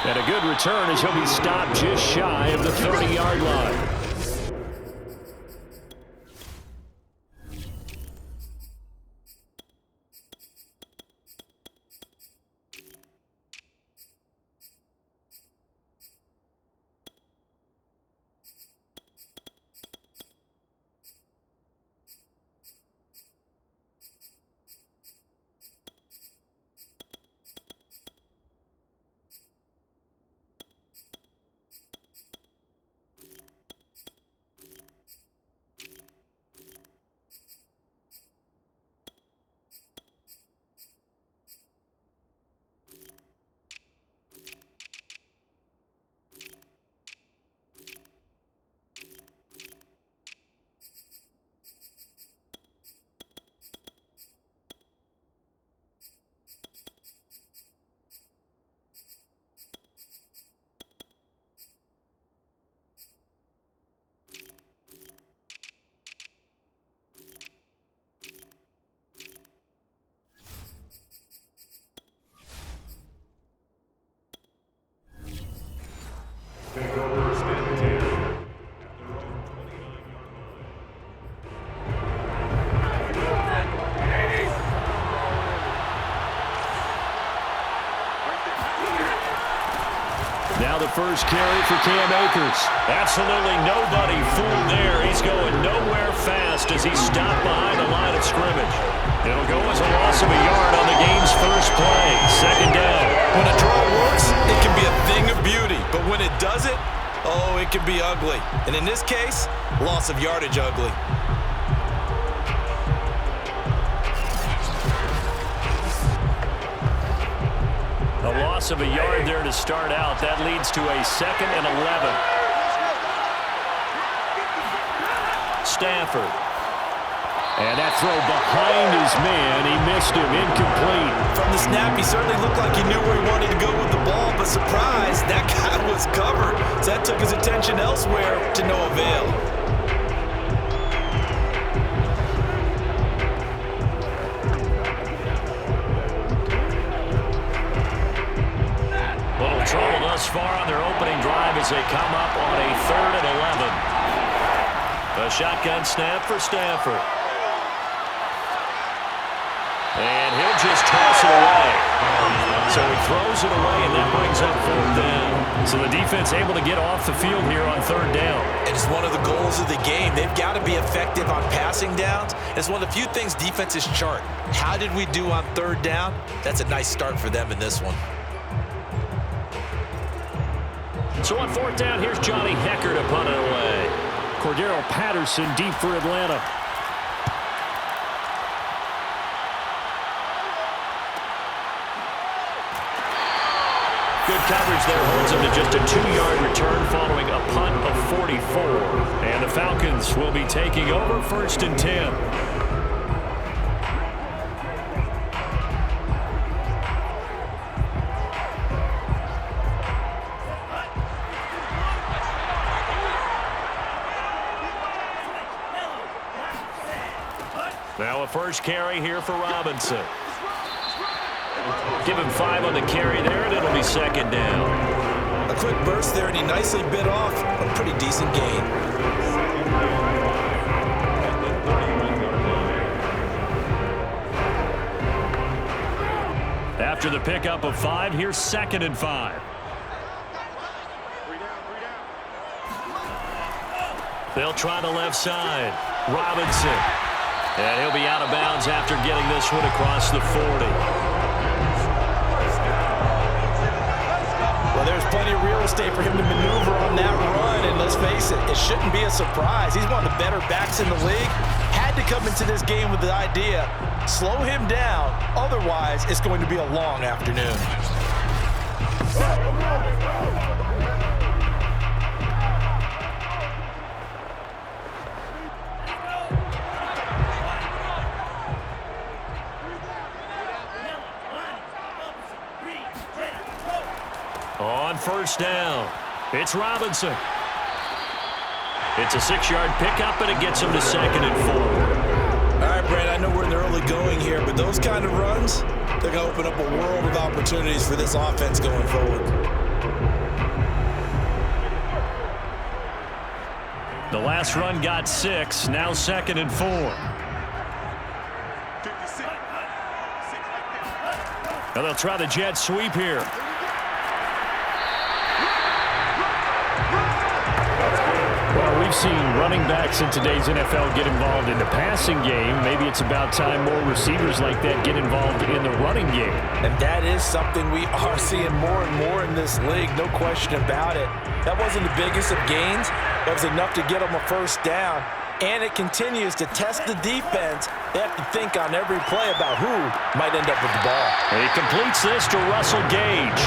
And a good return as he'll be stopped just shy of the 30-yard line. Now the first carry for Cam Akers. Absolutely nobody fooled there. He's going nowhere fast as he's stopped behind the line of scrimmage. It'll go as a loss of a yard on the game's first play. Second down. When a draw works, it can be a thing of beauty. But when it doesn't, oh, it can be ugly. And in this case, loss of yardage ugly. A loss of a yard there to start out. That leads to a 2nd and 11. Stafford. And that throw behind his man. He missed him. Incomplete. From the snap, he certainly looked like he knew where he wanted to go with the ball, but surprise, that guy was covered. So that took his attention elsewhere to no avail. Trouble thus far on their opening drive as they come up on a 3rd and 11. A shotgun snap for Stafford. And he'll just toss it away. So he throws it away, and that brings up 4th down. So the defense able to get off the field here on 3rd down. And it's one of the goals of the game. They've got to be effective on passing downs. It's one of the few things defenses chart. How did we do on 3rd down? That's a nice start for them in this one. So on 4th down, here's Johnny Hecker to punt it away. Cordero Patterson deep for Atlanta. Good coverage there holds him to just a 2-yard return following a punt of 44. And the Falcons will be taking over 1st and 10. Now a first carry here for Robinson. Give him 5 on the carry there, and it'll be 2nd down. A quick burst there, and he nicely bit off a pretty decent gain. After the pickup of 5, here's 2nd and 5. They'll try the left side. Robinson. And he'll be out of bounds after getting this one across the 40. Well, there's plenty of real estate for him to maneuver on that run, and let's face it, it shouldn't be a surprise. He's one of the better backs in the league. Had to come into this game with the idea, slow him down, otherwise it's going to be a long afternoon. On 1st down, it's Robinson. It's a 6-yard pickup, and it gets him to 2nd and 4. All right, Brad, I know we're in the early going here, but those kind of runs, they're going to open up a world of opportunities for this offense going forward. The last run got 6, now 2nd and 4. Now they'll try the jet sweep here. Well, we've seen running backs in today's NFL get involved in the passing game. Maybe it's about time more receivers like that get involved in the running game. And that is something we are seeing more and more in this league, no question about it. That wasn't the biggest of gains. That was enough to get them a first down. And it continues to test the defense. They have to think on every play about who might end up with the ball. And he completes this to Russell Gage.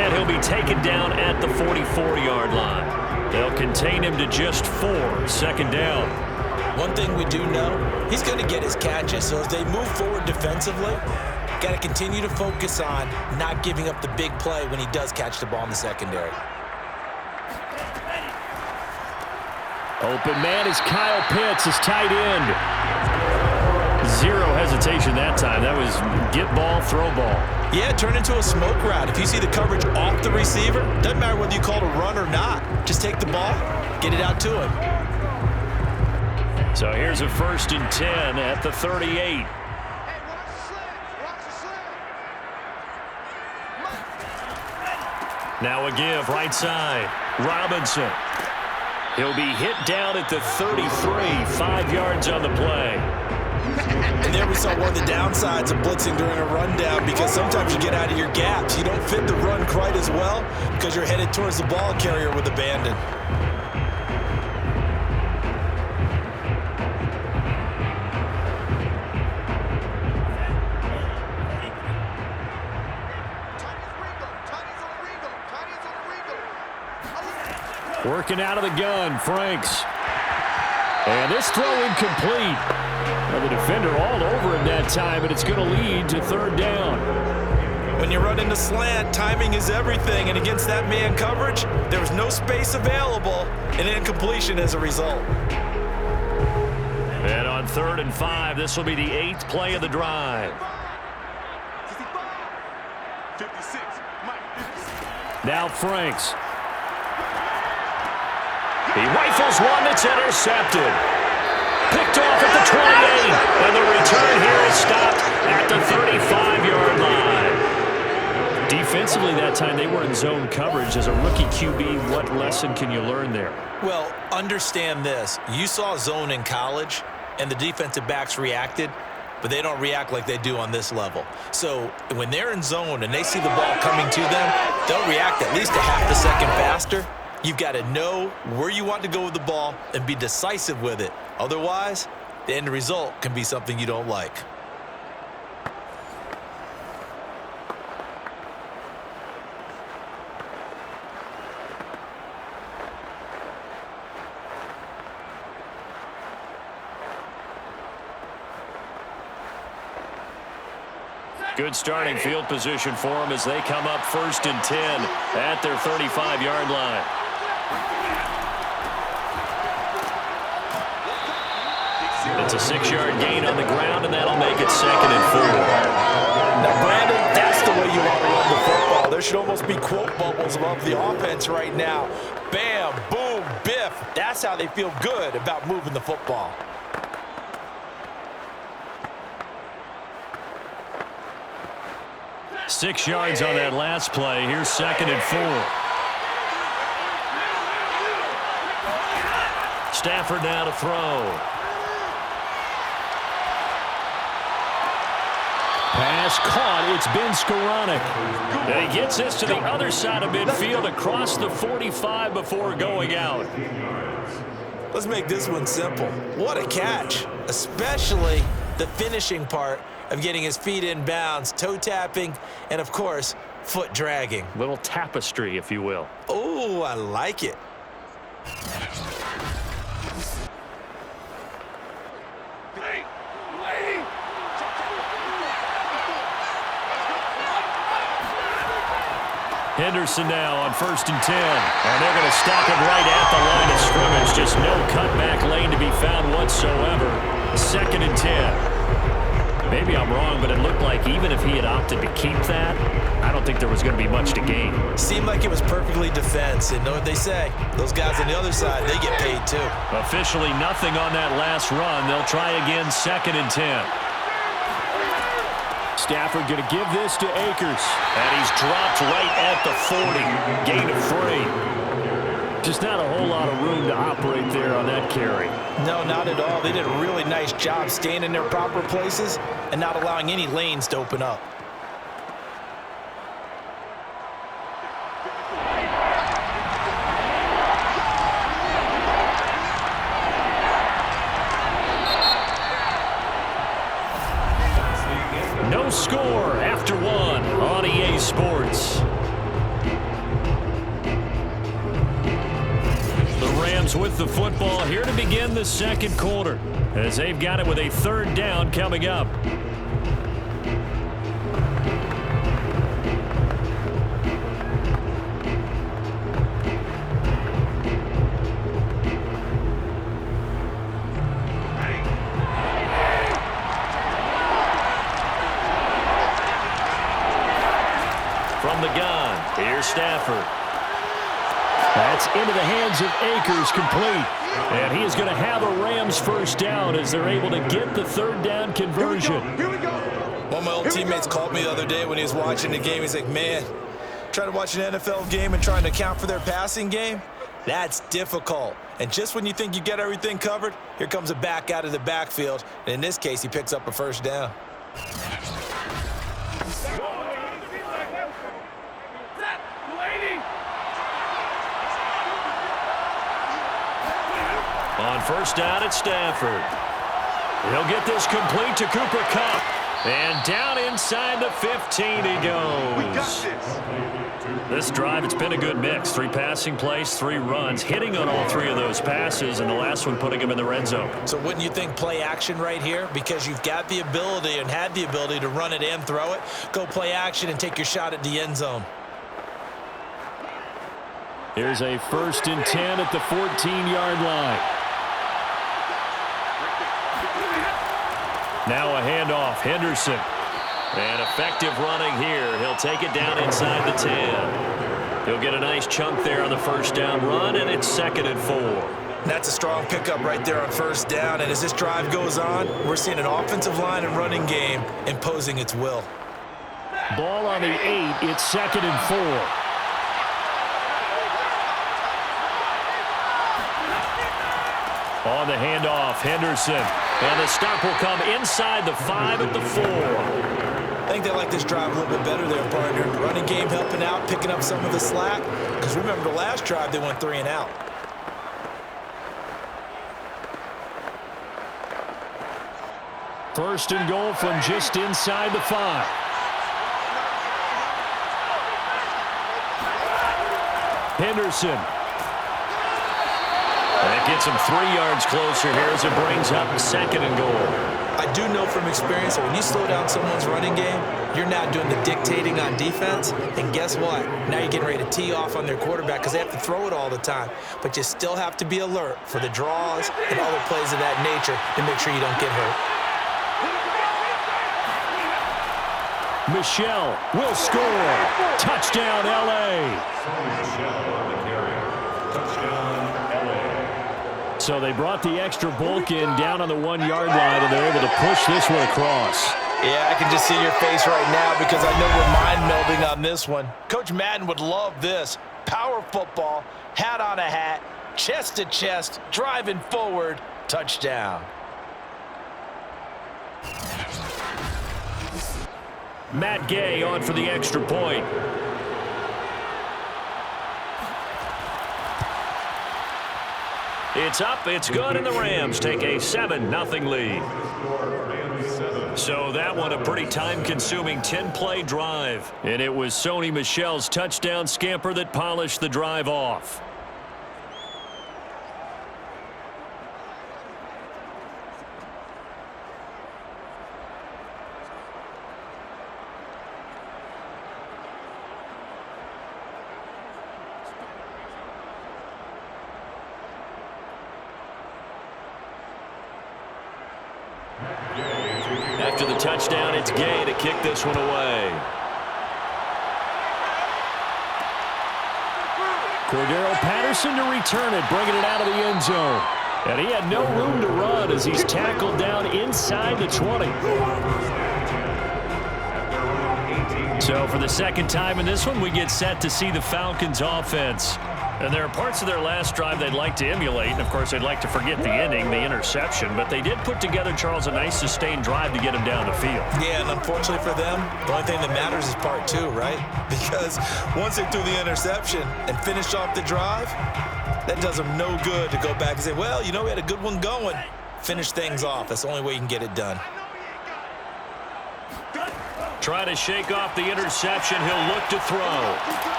And he'll be taken down at the 44-yard line. They'll contain him to just 4, 2nd down. One thing we do know, he's going to get his catches. So as they move forward defensively, got to continue to focus on not giving up the big play when he does catch the ball in the secondary. Open man is Kyle Pitts, his tight end. Zero hesitation that time. That was get ball, throw ball. Yeah, turn into a smoke route. If you see the coverage off the receiver, doesn't matter whether you call it a run or not. Just take the ball, get it out to him. So here's a 1st and 10 at the 38. Now a give, right side. Robinson. He'll be hit down at the 33, 5 yards on the play. And there we saw one of the downsides of blitzing during a rundown, because sometimes you get out of your gaps. You don't fit the run quite as well because you're headed towards the ball carrier with abandon. Working out of the gun, Franks. And this throw incomplete. Well, the defender all over him that time, and it's going to lead to 3rd down. When you run into slant, timing is everything, and against that man coverage, there was no space available, and incompletion as a result. And on 3rd and 5, this will be the 8th play of the drive. Now Franks. He rifles one that's intercepted. Picked off at the 28. And the return here is stopped at the 35-yard line. Defensively that time, they were in zone coverage. As a rookie QB, what lesson can you learn there? Well, understand this. You saw zone in college, and the defensive backs reacted, but they don't react like they do on this level. So when they're in zone and they see the ball coming to them, they'll react at least a half a second faster. You've got to know where you want to go with the ball and be decisive with it. Otherwise, the end result can be something you don't like. Good starting field position for them as they come up 1st and 10 at their 35-yard line. It's a 6-yard gain on the ground, and that'll make it 2nd and 4. Now, Brandon, that's the way you want to run the football. There should almost be quote bubbles above the offense right now. Bam, boom, biff. That's how they feel good about moving the football. Six yards on that last play. Here's 2nd and 4. Stafford now to throw. Pass caught. It's Ben Skoranek. And he gets this to the other side of midfield across the 45 before going out. Let's make this one simple. What a catch, especially the finishing part of getting his feet in bounds, toe tapping, and of course, foot dragging. Little tapestry, if you will. Oh, I like it. Henderson now on 1st and 10. And they're going to stop him right at the line of scrimmage. Just no cutback lane to be found whatsoever. 2nd and 10. Maybe I'm wrong, but it looked like even if he had opted to keep that, I don't think there was going to be much to gain. Seemed like it was perfectly defense, and know what they say. Those guys on the other side, they get paid too. Officially nothing on that last run. They'll try again, 2nd and 10. Stafford going to give this to Akers. And he's dropped right at the 40. Gain of 3. Just not a whole lot of room to operate there on that carry. No, not at all. They did a really nice job staying in their proper places and not allowing any lanes to open up. No score after 1 on EA Sports. The Rams with the football here to begin the 2nd quarter as they've got it with a 3rd down coming up. From the gun, here's Stafford. That's into the hands of Akers, complete. And he is going to have a Rams 1st down as they're able to get the 3rd down conversion. Here we go. One of my old teammates called me the other day when he was watching the game. He's like, man, trying to watch an NFL game and trying to account for their passing game, that's difficult. And just when you think you get everything covered, here comes a back out of the backfield. And in this case, he picks up a 1st down. On 1st down, it's Stafford. He'll get this complete to Cooper Kupp. And down inside the 15 he goes. We got This drive, it's been a good mix. 3 passing plays, 3 runs, hitting on all 3 of those passes, and the last one putting him in the red zone. So wouldn't you think play action right here? Because you've got the ability and had the ability to run it and throw it. Go play action and take your shot at the end zone. Here's a 1st and 10 at the 14-yard line. Now a handoff, Henderson. And effective running here. He'll take it down inside the 10. He'll get a nice chunk there on the 1st down run, and it's 2nd and 4. That's a strong pickup right there on 1st down. And as this drive goes on, we're seeing an offensive line and running game imposing its will. Ball on the 8. It's 2nd and 4. On the handoff, Henderson. And the stop will come inside the 5 at the 4. I think they like this drive a little bit better there, partner. Running game helping out, picking up some of the slack. Because remember, the last drive, they went 3 and out. First and goal from just inside the 5. Henderson. That gets him 3 yards closer here as it brings up 2nd and goal. I do know from experience that when you slow down someone's running game, you're now doing the dictating on defense. And guess what? Now you're getting ready to tee off on their quarterback because they have to throw it all the time. But you still have to be alert for the draws and other plays of that nature to make sure you don't get hurt. Michel will score. Touchdown, L.A. So they brought the extra bulk in down on the 1-yard line, and they're able to push this one across. Yeah, I can just see your face right now because I know we're mind melding on this one. Coach Madden would love this. Power football, hat on a hat, chest to chest, driving forward, touchdown. Matt Gay on for the extra point. It's up, it's good, and the Rams take a 7-0 lead. So that one a pretty time-consuming 10-play drive. And it was Sony Michel's touchdown scamper that polished the drive off. After to the touchdown. It's Gay to kick this one away. Cordero Patterson to return it, bringing it out of the end zone. And he had no room to run as he's tackled down inside the 20. So for the second time in this one, we get set to see the Falcons offense. And there are parts of their last drive they'd like to emulate. And, of course, they'd like to forget the ending, the interception. But they did put together, Charles, a nice sustained drive to get him down the field. Yeah, and unfortunately for them, the only thing that matters is part two, right? Because once they threw the interception and finished off the drive, that does them no good to go back and say, well, you know, we had a good one going. Finish things off. That's the only way you can get it done. Trying to shake off the interception. He'll look to throw.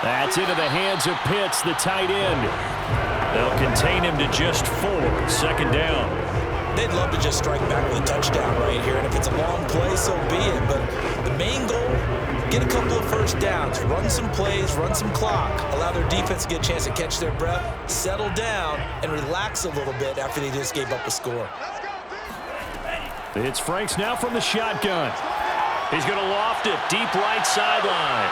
That's into the hands of Pitts, the tight end. They'll contain him to just 4. Second down. They'd love to just strike back with a touchdown right here. And if it's a long play, so be it. But the main goal, get a couple of first downs, run some plays, run some clock, allow their defense to get a chance to catch their breath, settle down, and relax a little bit after they just gave up a score. It's Franks now from the shotgun. He's going to loft it deep right sideline.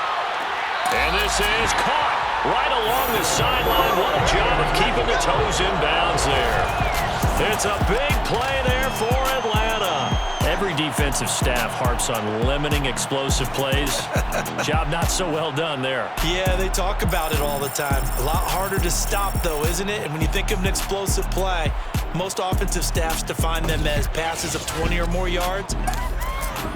And this is caught right along the sideline. What a job of keeping the toes in bounds there. It's a big play there for Atlanta. Every defensive staff harps on limiting explosive plays. Job not so well done there. Yeah, they talk about it all the time. A lot harder to stop, though, isn't it? And when you think of an explosive play, most offensive staffs define them as passes of 20 or more yards.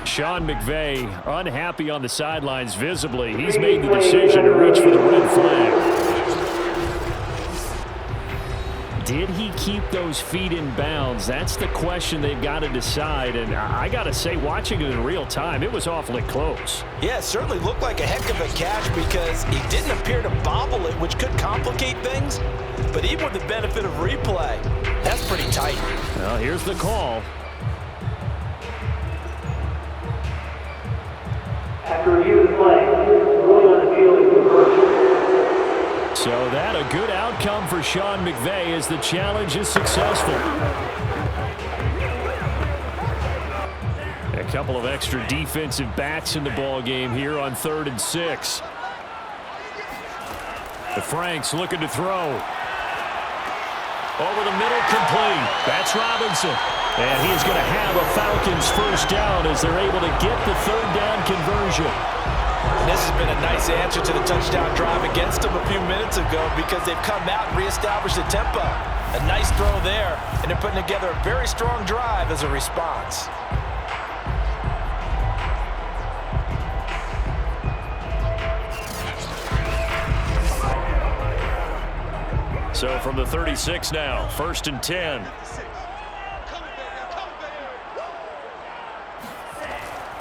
Sean McVay unhappy on the sidelines visibly. He's made the decision to reach for the red flag. Did he keep those feet in bounds? That's the question they've got to decide. And I got to say, watching it in real time, it was awfully close. Yeah, it certainly looked like a heck of a catch because he didn't appear to bobble it, which could complicate things. But even with the benefit of replay, that's pretty tight. Well, here's the call. After review of the play, ruling on the field is reversed. So that a good outcome for Sean McVay as the challenge is successful. A couple of extra defensive backs in the ball game here on 3rd and 6. The Franks looking to throw. Over the middle, complete. That's Robinson. And he's going to have a Falcons first down as they're able to get the 3rd down conversion. This has been a nice answer to the touchdown drive against them a few minutes ago because they've come out and reestablished the tempo. A nice throw there, and they're putting together a very strong drive as a response. So from the 36 now, 1st and 10.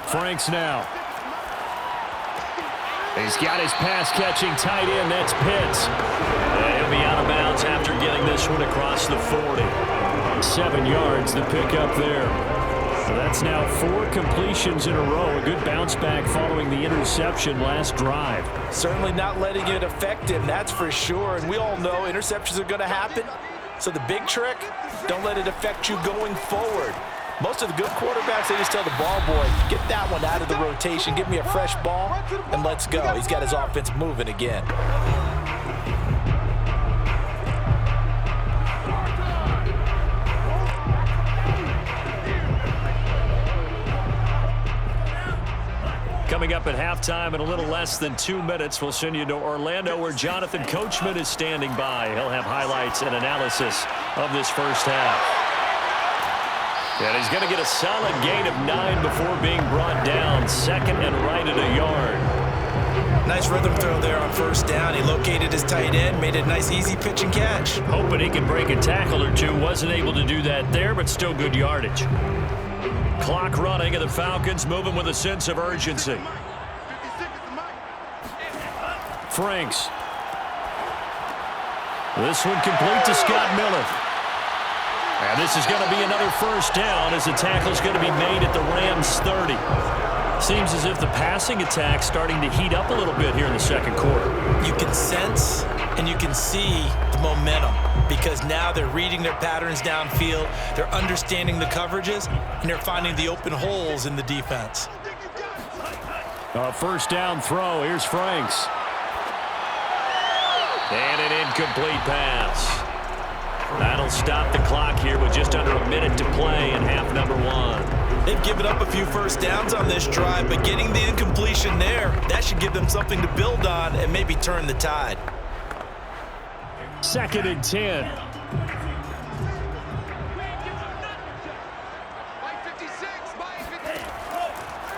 Franks now. He's got his pass-catching tight end. That's Pitts. And he'll be out of bounds after getting this one across the 40. 7 yards to pick up there. So that's now 4 completions in a row. A good bounce back following the interception last drive. Certainly not letting it affect him, that's for sure. And we all know interceptions are going to happen. So the big trick, don't let it affect you going forward. Most of the good quarterbacks, they just tell the ball boy, get that one out of the rotation, give me a fresh ball, and let's go. He's got his offense moving again. Coming up at halftime in a little less than 2 minutes, we'll send you to Orlando where Jonathan Coachman is standing by. He'll have highlights and analysis of this first half. And he's going to get a solid gain of 9 before being brought down. 2nd and right at a yard. Nice rhythm throw there on 1st down. He located his tight end, made a nice easy pitch and catch. Hoping he could break a tackle or two. Wasn't able to do that there, but still good yardage. Clock running, and the Falcons moving with a sense of urgency. Franks. This one complete to Scott Miller. And this is going to be another first down as the tackle is going to be made at the Rams 30. Seems as if the passing attack's starting to heat up a little bit here in the 2nd quarter. You can sense and you can see the momentum because now they're reading their patterns downfield, they're understanding the coverages, and they're finding the open holes in the defense. A first down throw. Here's Franks. And an incomplete pass. That'll stop the clock here with just under a minute to play in half number 1. They've given up a few first downs on this drive, but getting the incompletion there, that should give them something to build on and maybe turn the tide. 2nd and 10.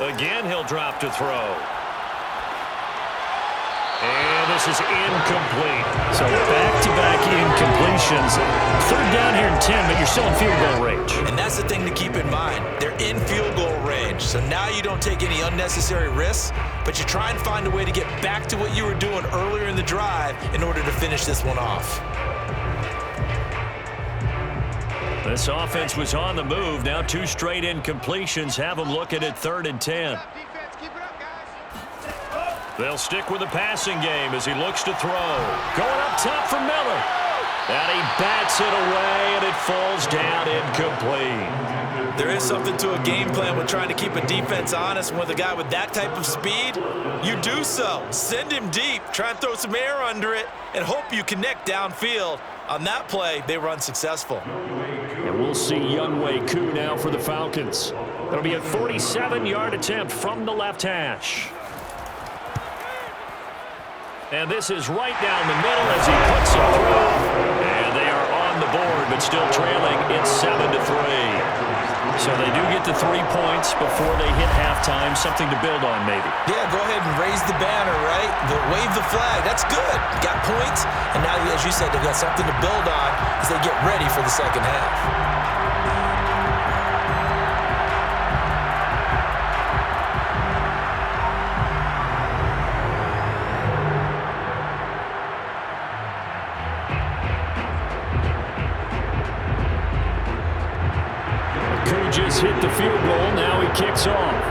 Again, he'll drop to throw. And this is incomplete. So back-to-back incompletions. 3rd down here and 10, but you're still in field goal range. And that's the thing to keep in mind. They're in field goal range. So now you don't take any unnecessary risks, but you try and find a way to get back to what you were doing earlier in the drive in order to finish this one off. This offense was on the move. Now 2 straight incompletions have them looking at 3rd and 10. They'll stick with the passing game as he looks to throw. Going up top for Miller. And he bats it away, and it falls down incomplete. There is something to a game plan with trying to keep a defense honest. With a guy with that type of speed, you do so. Send him deep, try and throw some air under it, and hope you connect downfield. On that play, they were unsuccessful. And we'll see Younghoe Koo now for the Falcons. It'll be a 47-yard attempt from the left hash. And this is right down the middle as he puts it through. And they are on the board, but still trailing. It's 7-3. So they do get the 3 points before they hit halftime. Something to build on, maybe. Yeah, go ahead and raise the banner, right? Wave the flag. That's good. Got points. And now, as you said, they've got something to build on as they get ready for the second half. Just hit the field goal. Now he kicks off.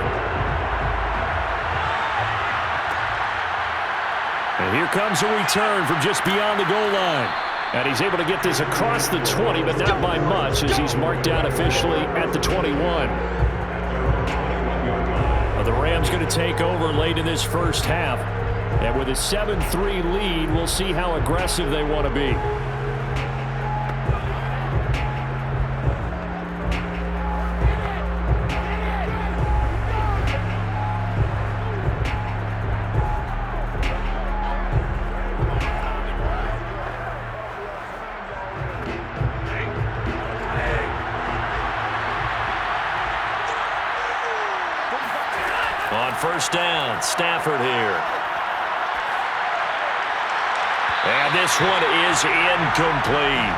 And here comes a return from just beyond the goal line. And he's able to get this across the 20, but not by much as he's marked down officially at the 21. The Rams going to take over late in this first half. And with a 7-3 lead, we'll see how aggressive they want to be. On first down, Stafford here. And this one is incomplete.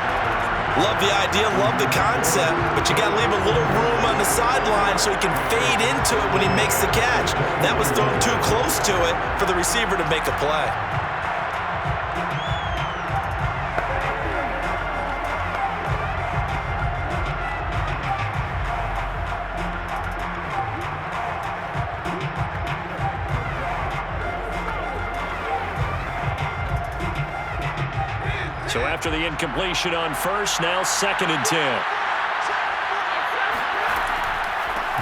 Love the idea, love the concept, but you got to leave a little room on the sideline so he can fade into it when he makes the catch. That was thrown too close to it for the receiver to make a play. So after the incompletion on first, now 2nd and 10.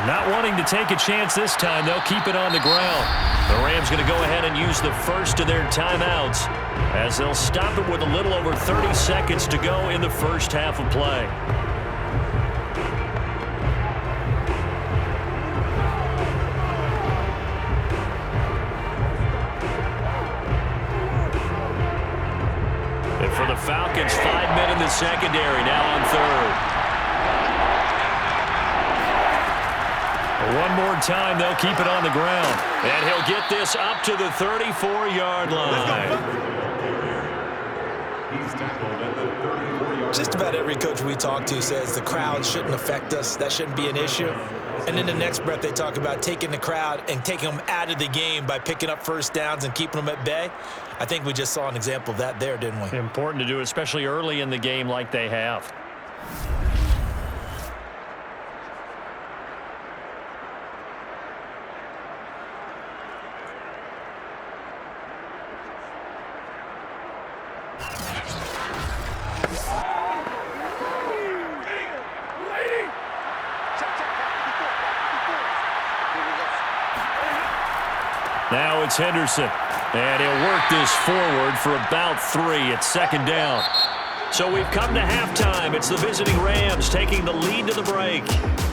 Not wanting to take a chance this time, they'll keep it on the ground. The Rams going to go ahead and use the first of their timeouts as they'll stop it with a little over 30 seconds to go in the first half of play. For the Falcons, 5 men in the secondary, now on third. One more time, they'll keep it on the ground. And he'll get this up to the 34-yard line. Just about every coach we talk to says the crowd shouldn't affect us. That shouldn't be an issue. And in the next breath, they talk about taking the crowd and taking them out of the game by picking up first downs and keeping them at bay. I think we just saw an example of that there, didn't we? Important to do, especially early in the game like they have. Now it's Henderson. And he'll work this forward for about 3 at second down. So we've come to halftime. It's the visiting Rams taking the lead to the break.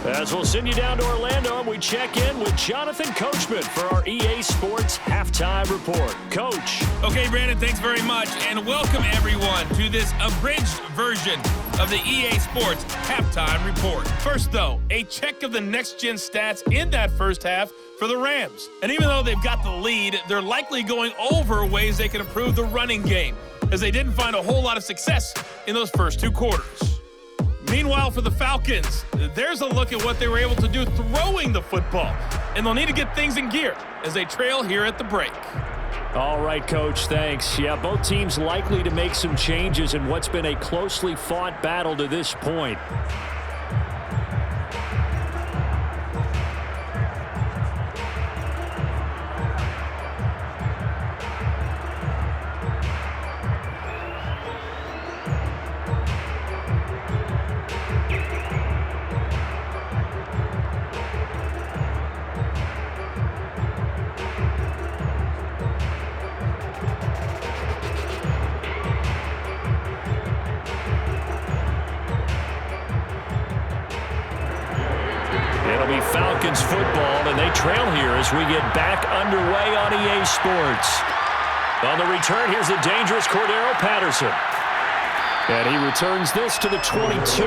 As we'll send you down to Orlando, we check in with Jonathan Coachman for our EA Sports Halftime Report. Coach. Okay, Brandon, thanks very much. And welcome, everyone, to this abridged version of the EA Sports Halftime Report. First, though, a check of the next-gen stats in that first half for the Rams. And even though they've got the lead, they're likely going over ways they can improve the running game, as they didn't find a whole lot of success in those first 2 quarters. Meanwhile, for the Falcons, there's a look at what they were able to do throwing the football, and they'll need to get things in gear as they trail here at the break. All right, Coach, thanks. Yeah, both teams likely to make some changes in what's been a closely fought battle to this point. It'll be Falcons football, and they trail here as we get back underway on EA Sports. On the return, here's the dangerous Cordero Patterson. And he returns this to the 22.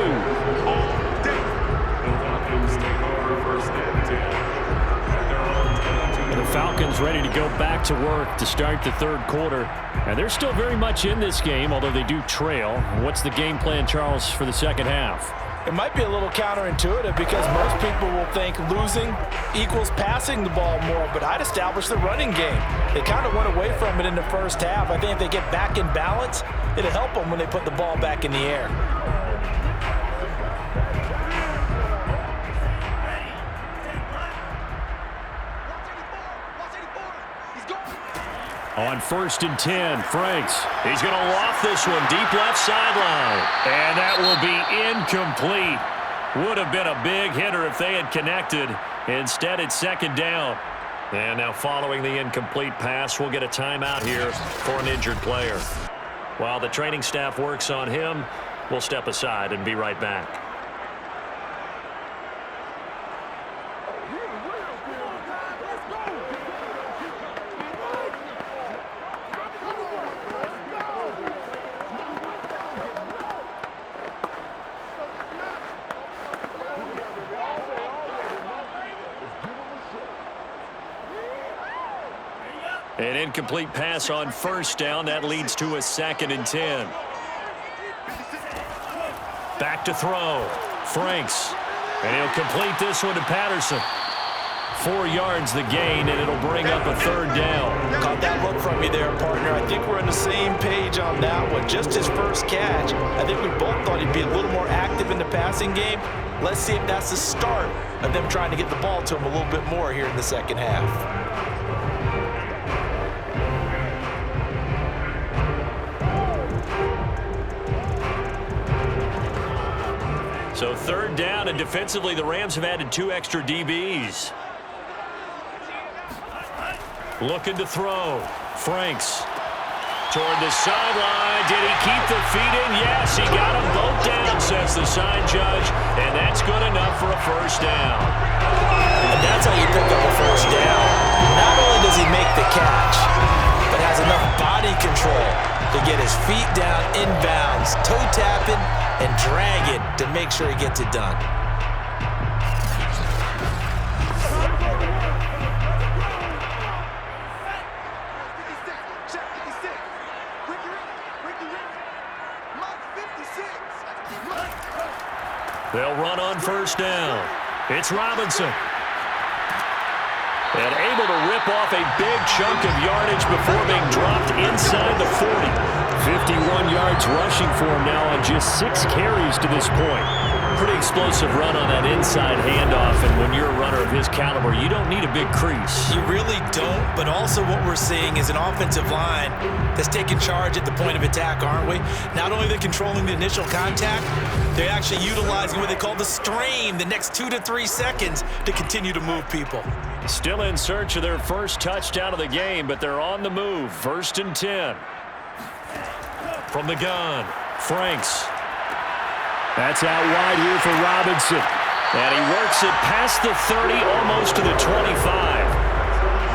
And the Falcons ready to go back to work to start the third quarter. And they're still very much in this game, although they do trail. What's the game plan, Charles, for the second half? It might be a little counterintuitive because most people will think losing equals passing the ball more, but I'd establish the running game. They kind of went away from it in the first half. I think if they get back in balance, it'll help them when they put the ball back in the air. On 1st and 10, Franks. He's going to loft this one deep left sideline. And that will be incomplete. Would have been a big hitter if they had connected. Instead, it's second down. And now following the incomplete pass, we'll get a timeout here for an injured player. While the training staff works on him, we'll step aside and be right back. An incomplete pass on 1st down. That leads to a 2nd and 10. Back to throw. Franks. And he'll complete this one to Patterson. 4 yards the gain, and it'll bring up a 3rd down. Caught that look from you there, partner. I think we're on the same page on that one. Just his first catch. I think we both thought he'd be a little more active in the passing game. Let's see if that's the start of them trying to get the ball to him a little bit more here in the second half. So 3rd down, and defensively, the Rams have added 2 extra DBs. Looking to throw. Franks. Toward the sideline. Did he keep the feet in? Yes, he got them both down, says the side judge. And that's good enough for a 1st down. And that's how you pick up a 1st down. Not only does he make the catch, but has enough body control to get his feet down inbounds, toe tapping, and drag it to make sure he gets it done. They'll run on 1st down. It's Robinson. And able to rip off a big chunk of yardage before being dropped inside the 40. 51 yards rushing for him now on just 6 carries to this point. Pretty explosive run on that inside handoff, and when you're a runner of his caliber, you don't need a big crease. You really don't, but also what we're seeing is an offensive line that's taking charge at the point of attack, aren't we? Not only are they controlling the initial contact, they're actually utilizing what they call the strain, the next 2 to 3 seconds, to continue to move people. Still in search of their first touchdown of the game, but they're on the move. 1st and 10. From the gun, Franks. That's out wide here for Robinson. And he works it past the 30, almost to the 25.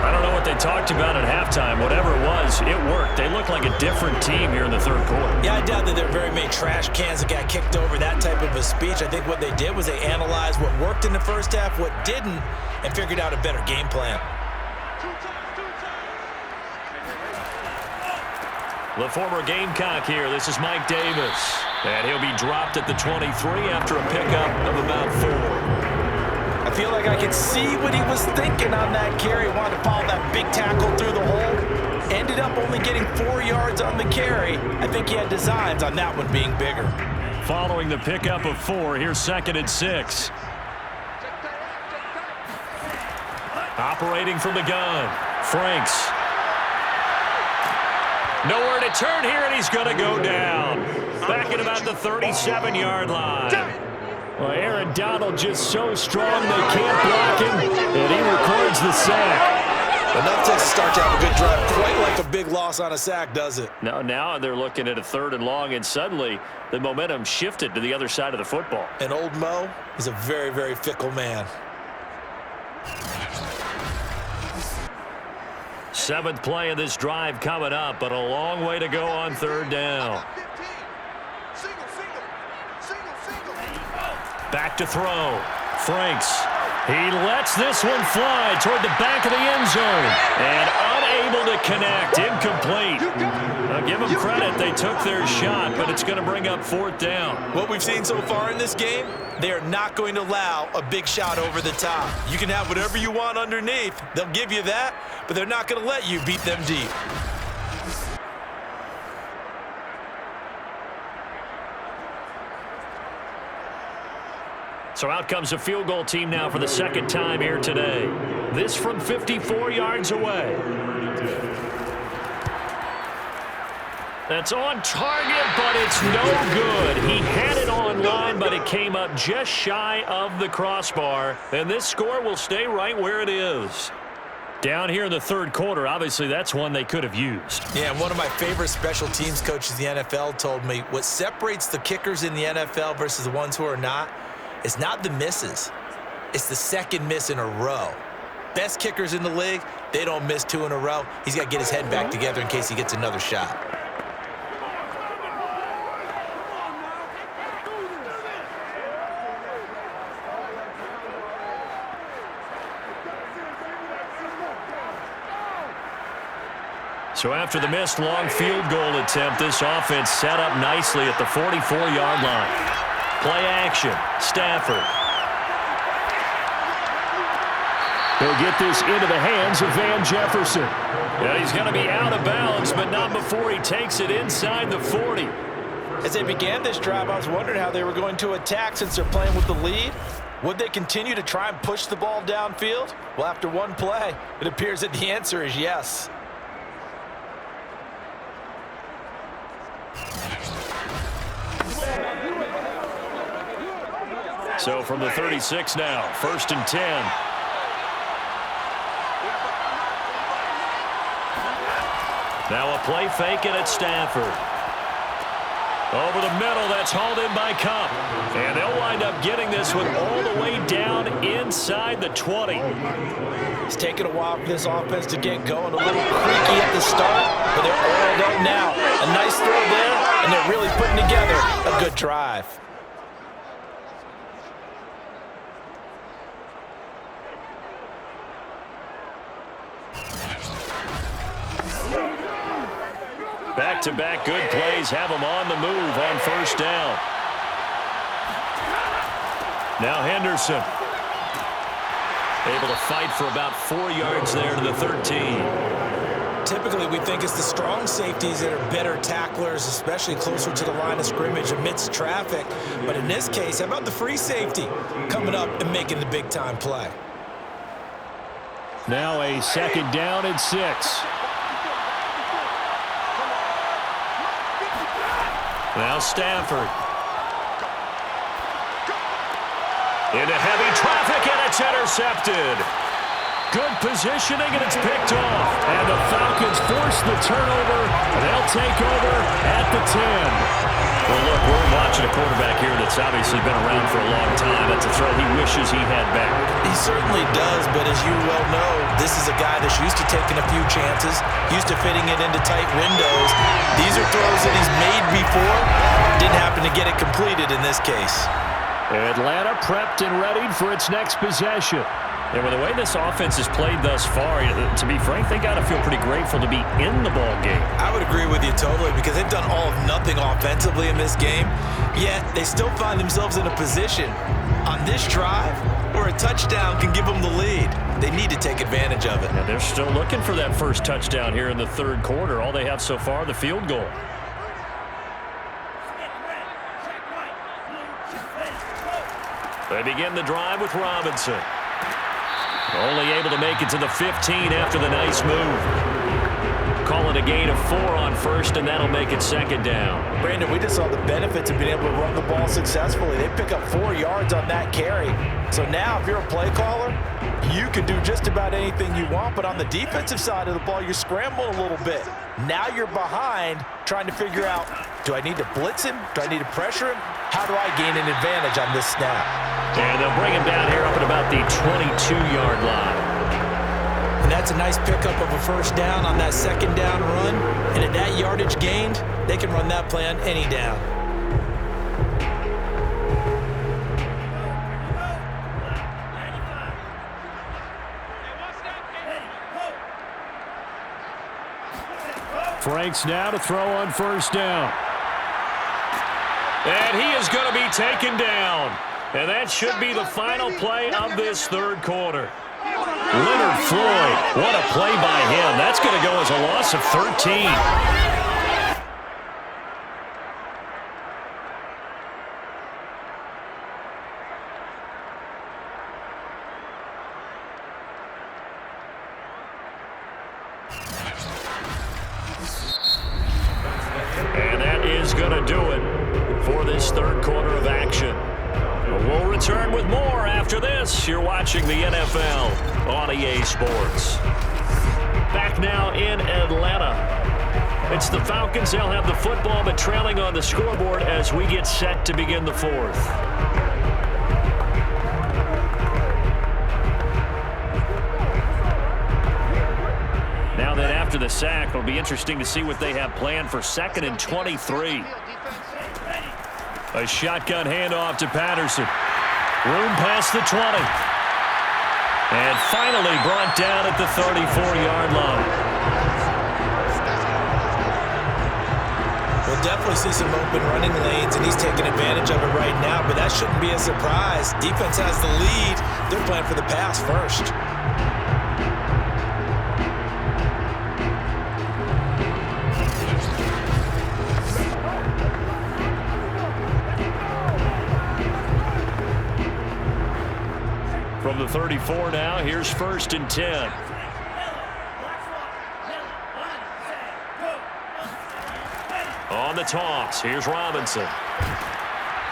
I don't know what they talked about at halftime. Whatever it was, it worked. They look like a different team here in the 3rd quarter. Yeah, I doubt that there are very many trash cans that got kicked over, that type of a speech. I think what they did was they analyzed what worked in the first half, what didn't, and figured out a better game plan. The former Gamecock here. This is Mike Davis. And he'll be dropped at the 23 after a pickup of about 4. I feel like I could see what he was thinking on that carry. Wanted to follow that big tackle through the hole. Ended up only getting 4 yards on the carry. I think he had designs on that one being bigger. Following the pickup of 4, here's 2nd and 6. Operating from the gun, Franks. Nowhere to turn here, and he's going to go down. Back at about the 37-yard line. Well, Aaron Donald just so strong they can't block him, and he records the sack. Enough to start to have a good drive. Quite like a big loss on a sack, does it? Now they're looking at a 3rd and long, and suddenly the momentum shifted to the other side of the football. And old Mo is a very, very fickle man. 7th play of this drive coming up, but a long way to go on 3rd down. Back to throw. Franks. He lets this one fly toward the back of the end zone. And unable to connect. Incomplete. Now give them credit. They took their shot, but it's going to bring up 4th down. What we've seen so far in this game, they are not going to allow a big shot over the top. You can have whatever you want underneath. They'll give you that, but they're not going to let you beat them deep. So out comes a field goal team now for the 2nd time here today. This from 54 yards away. That's on target, but it's no good. He had it on line, but it came up just shy of the crossbar. And this score will stay right where it is. Down here in the 3rd quarter, obviously that's one they could have used. Yeah, one of my favorite special teams coaches in the NFL told me what separates the kickers in the NFL versus the ones who are not, it's not the misses. It's the 2nd miss in a row. Best kickers in the league, they don't miss 2 in a row. He's got to get his head back together in case he gets another shot. So after the missed long field goal attempt, this offense set up nicely at the 44-yard line. Play action, Stafford. He'll get this into the hands of Van Jefferson. Yeah, he's going to be out of bounds, but not before he takes it inside the 40. As they began this drive, I was wondering how they were going to attack since they're playing with the lead. Would they continue to try and push the ball downfield? Well, after one play, it appears that the answer is yes. So from the 36 now, 1st and 10. Now a play fake, and it's Stafford. Over the middle, that's hauled in by Cup. And they'll wind up getting this one all the way down inside the 20. It's taken a while for this offense to get going. A little creaky at the start, but they're oiled up now. A nice throw there, and they're really putting together a good drive. Back-to-back good plays have them on the move on 1st down. Now Henderson. Able to fight for about 4 yards there to the 13. typically we think it's the strong safeties that are better tacklers, especially closer to the line of scrimmage amidst traffic. But in this case, how about the free safety coming up and making the big-time play? Now a 2nd down and 6. Now Stafford. Into heavy traffic, and it's intercepted. Good positioning, and it's picked off. And the Falcons force the turnover. They'll take over at the 10. Well, look, we're watching a quarterback here that's obviously been around for a long time. That's a throw he wishes he had back. He certainly does, but as you well know, this is a guy that's used to taking a few chances, used to fitting it into tight windows. These are throws that he's made before. Didn't happen to get it completed in this case. Atlanta prepped and readied for its next possession. And with the way this offense has played thus far, to be frank, they got to feel pretty grateful to be in the ball game. I would agree with you totally because they've done all of nothing offensively in this game, yet they still find themselves in a position on this drive where a touchdown can give them the lead. They need to take advantage of it. And they're still looking for that first touchdown here in the 3rd quarter. All they have so far, the field goal. They begin the drive with Robinson. Only able to make it to the 15 after the nice move. Calling a gain of 4 on 1st, and that'll make it 2nd down. Brandon, we just saw the benefits of being able to run the ball successfully. They pick up 4 yards on that carry. So now if you're a play caller, you can do just about anything you want, but on the defensive side of the ball, you're scrambling a little bit. Now you're behind trying to figure out, do I need to blitz him? Do I need to pressure him? How do I gain an advantage on this snap? And they'll bring him down here up at about the 22-yard line. And that's a nice pickup of a 1st down on that 2nd down run. And at that yardage gained, they can run that play on any down. Franks now to throw on 1st down. And he is going to be taken down. And that should be the final play of this 3rd quarter. Leonard Floyd, what a play by him. That's going to go as a loss of 13. And that is going to do it for this 3rd quarter of action. We'll return with more after this. You're watching the NFL on EA Sports. Back now in Atlanta. It's the Falcons. They'll have the football, but trailing on the scoreboard as we get set to begin the 4th. Now that after the sack, it'll be interesting to see what they have planned for 2nd and 23. A shotgun handoff to Patterson. Room past the 20. And finally brought down at the 34-yard line. We'll definitely see some open running lanes, and he's taking advantage of it right now, but that shouldn't be a surprise. Defense has the lead. They're playing for the pass first. From the 34 now, here's 1st and 10. On the toss, here's Robinson.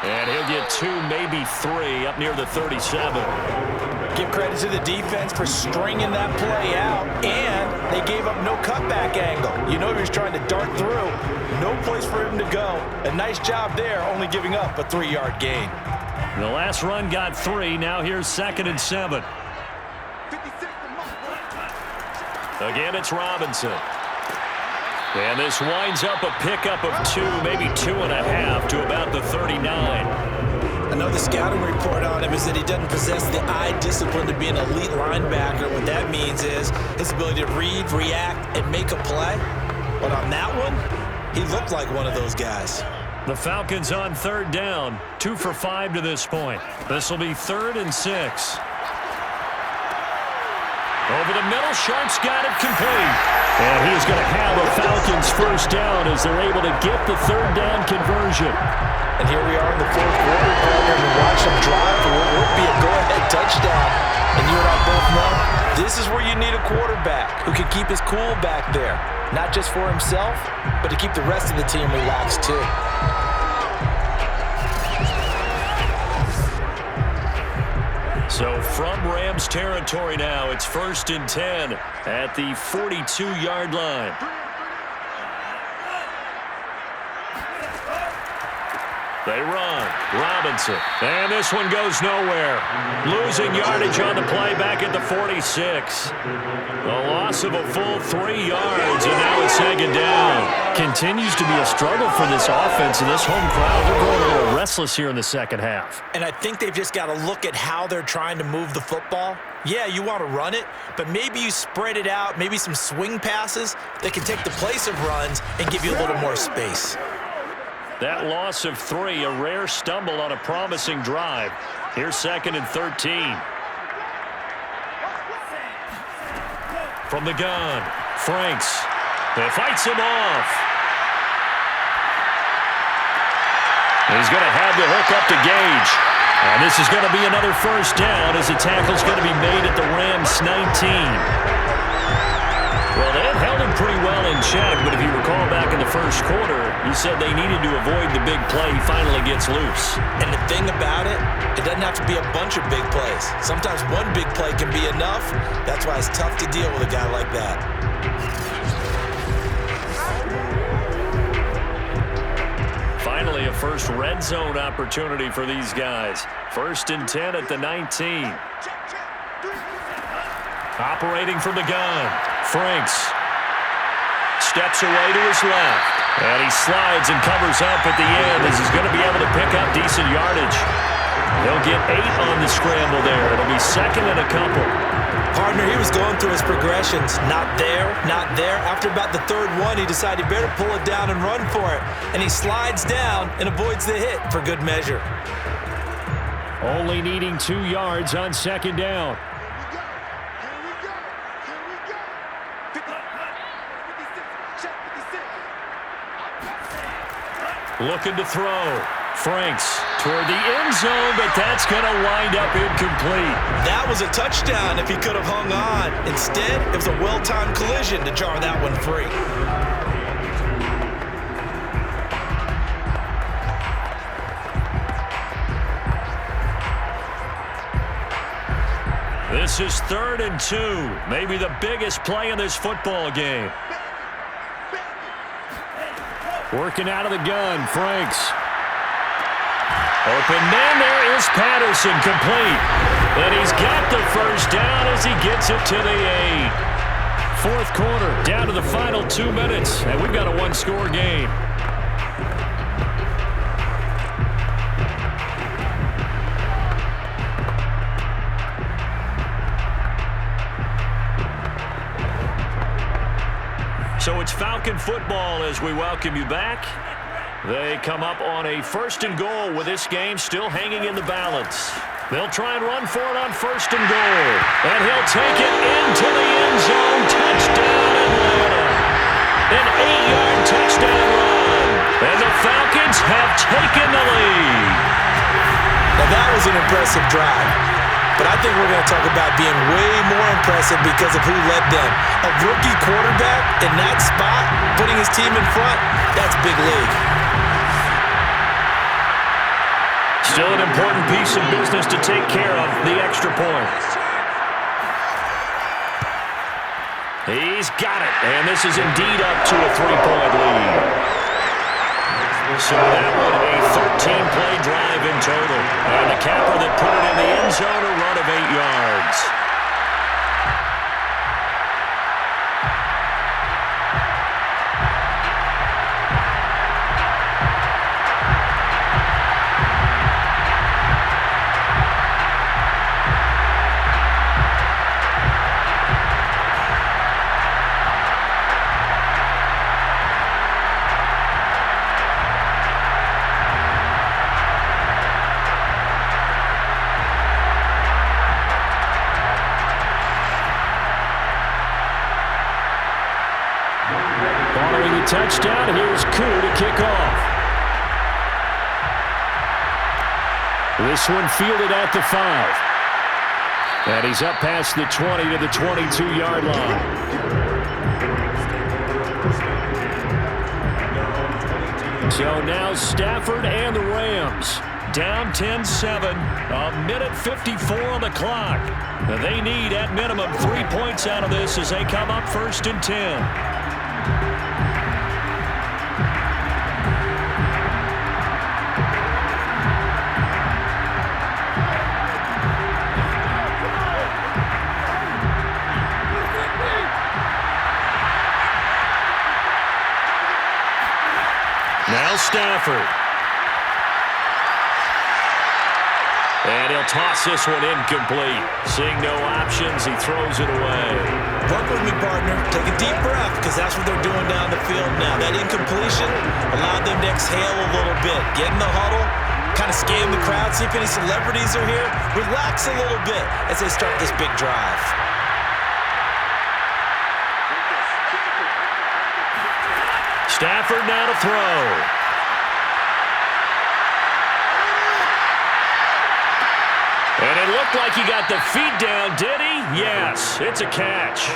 And he'll get 2, maybe 3 up near the 37. Give credit to the defense for stringing that play out, and they gave up no cutback angle. You know he was trying to dart through. No place for him to go. A nice job there, only giving up a 3-yard gain. The last run got 3. Now here's 2nd and 7. Again, it's Robinson. And this winds up a pickup of 2, maybe 2.5 to about the 39. Another scouting report on him is that he doesn't possess the eye discipline to be an elite linebacker. What that means is his ability to read, react, and make a play. But on that one, he looked like one of those guys. The Falcons on 3rd down, 2 for 5 to this point. This will be 3rd and 6. Over the middle, Sharp's got it complete. And he's going to have a Falcons first down as they're able to get the third down conversion. And here we are in the fourth quarter, partner, and watch them drive for what would be a go-ahead touchdown. And you and I both know this is where you need a quarterback who can keep his cool back there. Not just for himself, but to keep the rest of the team relaxed too. So from Rams territory now, it's 1st and 10 at the 42-yard line. They run. Robinson. And this one goes nowhere. Losing yardage on the play back at the 46. A loss of a full 3 yards, and now it's second down. Continues to be a struggle for this offense, and this home crowd, they're going a little restless here in the second half. And I think they've just got to look at how they're trying to move the football. Yeah, you want to run it, but maybe you spread it out, maybe some swing passes that can take the place of runs and give you a little more space. That loss of 3, a rare stumble on a promising drive. Here's 2nd and 13. From the gun, Franks. He fights him off. He's going to have the hook up to Gage. And this is going to be another first down as the tackle's going to be made at the Rams 19. Well, they've held him pretty well in check, but if you recall back in the first quarter, you said they needed to avoid the big play. He finally gets loose. And the thing about it, it doesn't have to be a bunch of big plays. Sometimes one big play can be enough. That's why it's tough to deal with a guy like that. Finally, a first red zone opportunity for these guys. 1st and 10 at the 19. Operating from the gun, Franks steps away to his left, and he slides and covers up at the end as he's going to be able to pick up decent yardage. He'll get 8 on the scramble there. It'll be 2nd and a couple. Partner, he was going through his progressions. Not there, not there. After about the 3rd one, he decided he better pull it down and run for it. And he slides down and avoids the hit for good measure. Only needing 2 yards on 2nd down. Looking to throw. Franks toward the end zone, but that's going to wind up incomplete. That was a touchdown if he could have hung on. Instead, it was a well-timed collision to jar that one free. This is 3rd and 2, maybe the biggest play in this football game. Working out of the gun, Franks. Open man, there is Patterson, complete. And he's got the first down as he gets it to the 8. 4th quarter, down to the final 2 minutes, and we've got a 1-score game. So it's Falcon football as we welcome you back. They come up on a 1st and goal with this game still hanging in the balance. They'll try and run for it on 1st and goal. And he'll take it into the end zone. Touchdown, Atlanta. An 8-yard touchdown run. And the Falcons have taken the lead. Now that was an impressive drive. But I think we're going to talk about being way more impressive because of who led them. A rookie quarterback in that spot, putting his team in front, that's big league. Still an important piece of business to take care of, the extra point. He's got it, and this is indeed up to a 3-point lead. So that one, a 13-play drive in total. And the capper that put it in the end zone, a run of 8 yards. touchdown. Here's Koo to kick off. This one fielded at the 5. And he's up past the 20 to the 22-yard line. So now Stafford and the Rams down 10-7, a minute 54 on the clock. They need at minimum 3 points out of this as they come up 1st and 10. Now Stafford. And he'll toss this one incomplete. Seeing no options, he throws it away. Work with me, partner. Take a deep breath, because that's what they're doing down the field now. That incompletion allowed them to exhale a little bit. Get in the huddle, kind of scan the crowd, see if any celebrities are here. Relax a little bit as they start this big drive. Stafford now to throw. And it looked like he got the feet down, did he? Yes, it's a catch.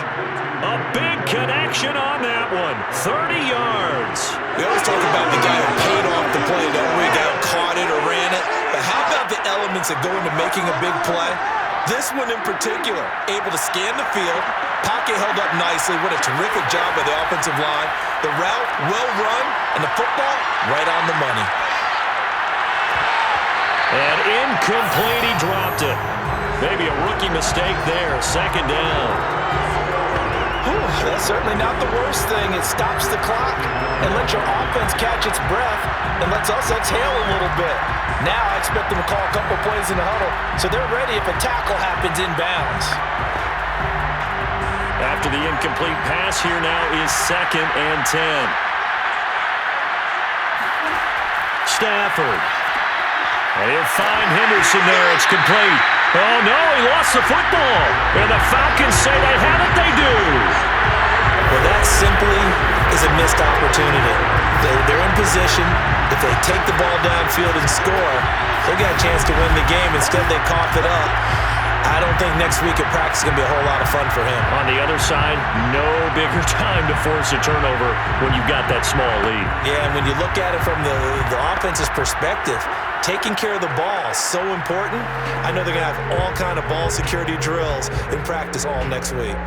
A big connection on that one. 30 yards. We always talk about the guy who paid off the play, don't we? Got caught it or ran it. But how about the elements that go into making a big play? This one in particular, able to scan the field, pocket held up nicely. What a terrific job by the offensive line. The route, well run, and the football, right on the money. And incomplete, he dropped it. Maybe a rookie mistake there, 2nd down. Whew, that's certainly not the worst thing. It stops the clock and lets your offense catch its breath and lets us exhale a little bit. Now I expect them to call a couple plays in the huddle so they're ready if a tackle happens inbounds. After the incomplete pass, here now is 2nd and 10. Stafford. And he'll find Henderson there. It's complete. Oh, no, he lost the football. And the Falcons say they have it. They do. Well, that simply is a missed opportunity. They're in position. If they take the ball downfield and score, they got a chance to win the game. Instead, they cough it up. I don't think next week at practice is going to be a whole lot of fun for him. On the other side, no bigger time to force a turnover when you've got that small lead. Yeah, and when you look at it from the offense's perspective, taking care of the ball is so important. I know they're going to have all kind of ball security drills in practice all next week.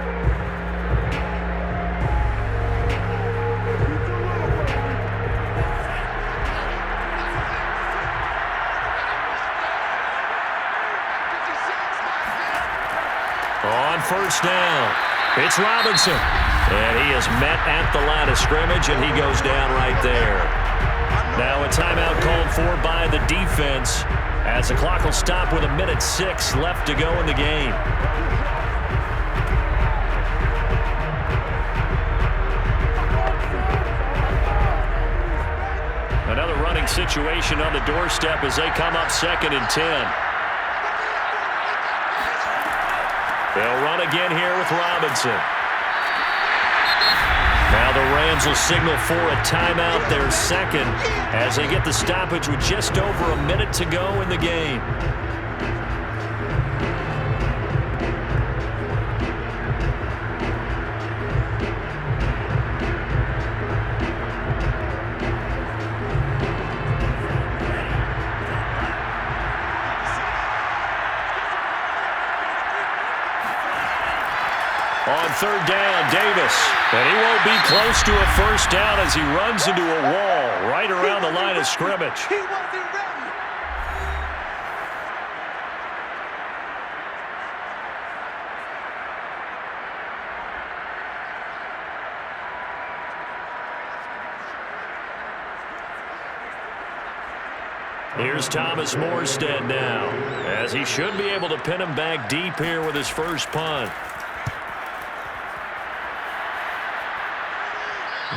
On 1st down, it's Robinson. And he is met at the line of scrimmage, and he goes down right there. Now a timeout called for by the defense as the clock will stop with 1:06 left to go in the game. Another running situation on the doorstep as they come up 2nd and 10. They'll run again here with Robinson. Now the Rams will signal for a timeout, their 2nd, as they get the stoppage with just over a minute to go in the game. On 3rd down, Davis. And he won't be close to a 1st down as he runs into a wall right around the line of scrimmage. He wasn't ready. Here's Thomas Morstead now, as he should be able to pin him back deep here with his first punt.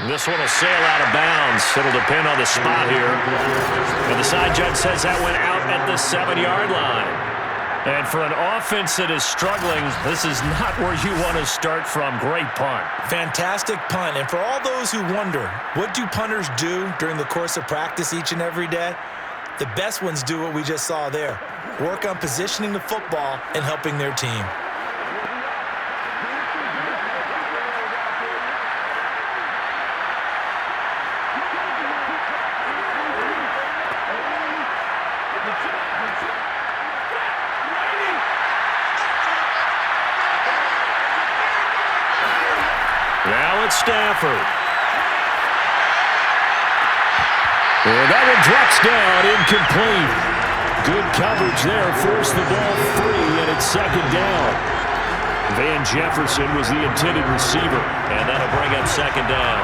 This one will sail out of bounds. It'll depend on the spot here. And the side judge says that went out at the 7-yard line. And for an offense that is struggling, this is not where you want to start from. Great punt. Fantastic punt. And for all those who wonder, what do punters do during the course of practice each and every day? The best ones do what we just saw there. Work on positioning the football and helping their team. Now it's Stafford. And that one drops down, incomplete. Good coverage there, forced the ball free, and it's second down. Van Jefferson was the intended receiver, and that'll bring up second down.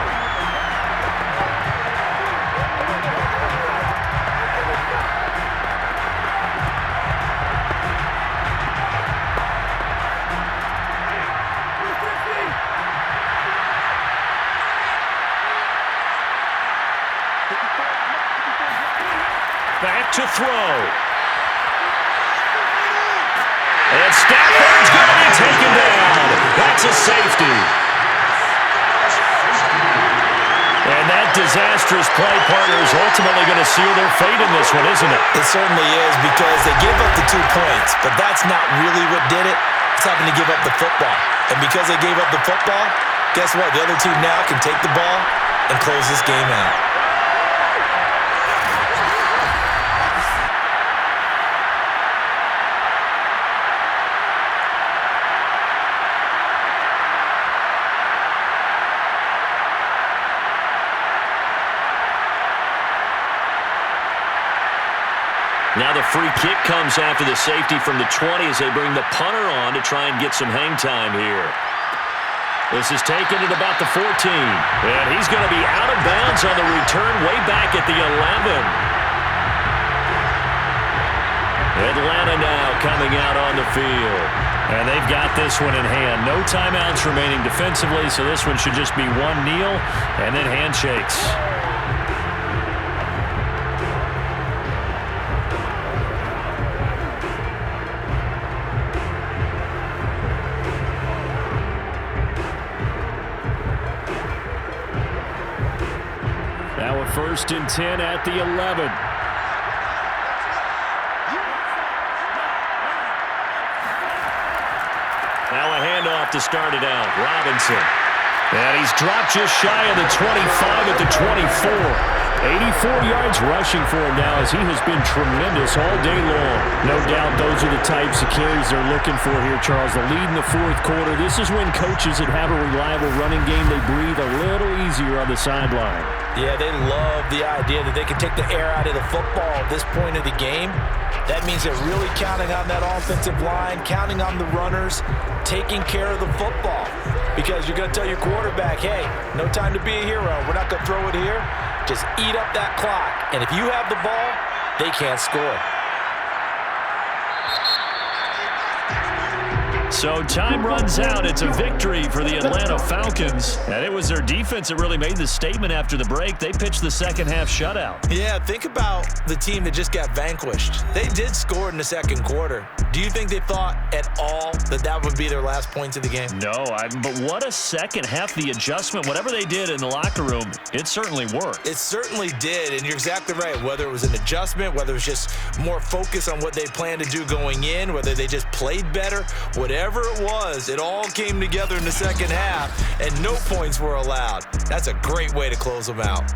Back to throw. And Stafford's going to be taken down. That's a safety. And that disastrous play partner is ultimately going to seal their fate in this one, isn't it? It certainly is, because they gave up the 2 points, but that's not really what did it. It's having to give up the football. And because they gave up the football, guess what? The other team now can take the ball and close this game out. Now the free kick comes after the safety from the 20 as they bring the punter on to try and get some hang time here. This is taken at about the 14. And he's going to be out of bounds on the return way back at the 11. Atlanta now coming out on the field. And they've got this one in hand. No timeouts remaining defensively, so this one should just be one kneel and then handshakes. Now a 1st and 10 at the 11. Now a handoff to start it out. Robinson. And he's dropped just shy of the 25 at the 24. 84 yards rushing for him now, as he has been tremendous all day long. No doubt those are the types of carries they're looking for here, Charles. The lead in the 4th quarter. This is when coaches that have a reliable running game, they breathe a little easier on the sideline. Yeah, they love the idea that they can take the air out of the football at this point of the game. That means they're really counting on that offensive line, counting on the runners, taking care of the football. Because you're going to tell your quarterback, hey, no time to be a hero. We're not going to throw it here. Just eat up that clock. And if you have the ball, they can't score. So time runs out. It's a victory for the Atlanta Falcons. And it was their defense that really made the statement after the break. They pitched the second half shutout. Yeah, think about the team that just got vanquished. They did score in the 2nd quarter. Do you think they thought at all that that would be their last points of the game? No, but what a second half. The adjustment, whatever they did in the locker room, it certainly worked. It certainly did, and you're exactly right. Whether it was an adjustment, whether it was just more focus on what they planned to do going in, whether they just played better, whatever it was, it all came together in the second half, and no points were allowed. That's a great way to close them out.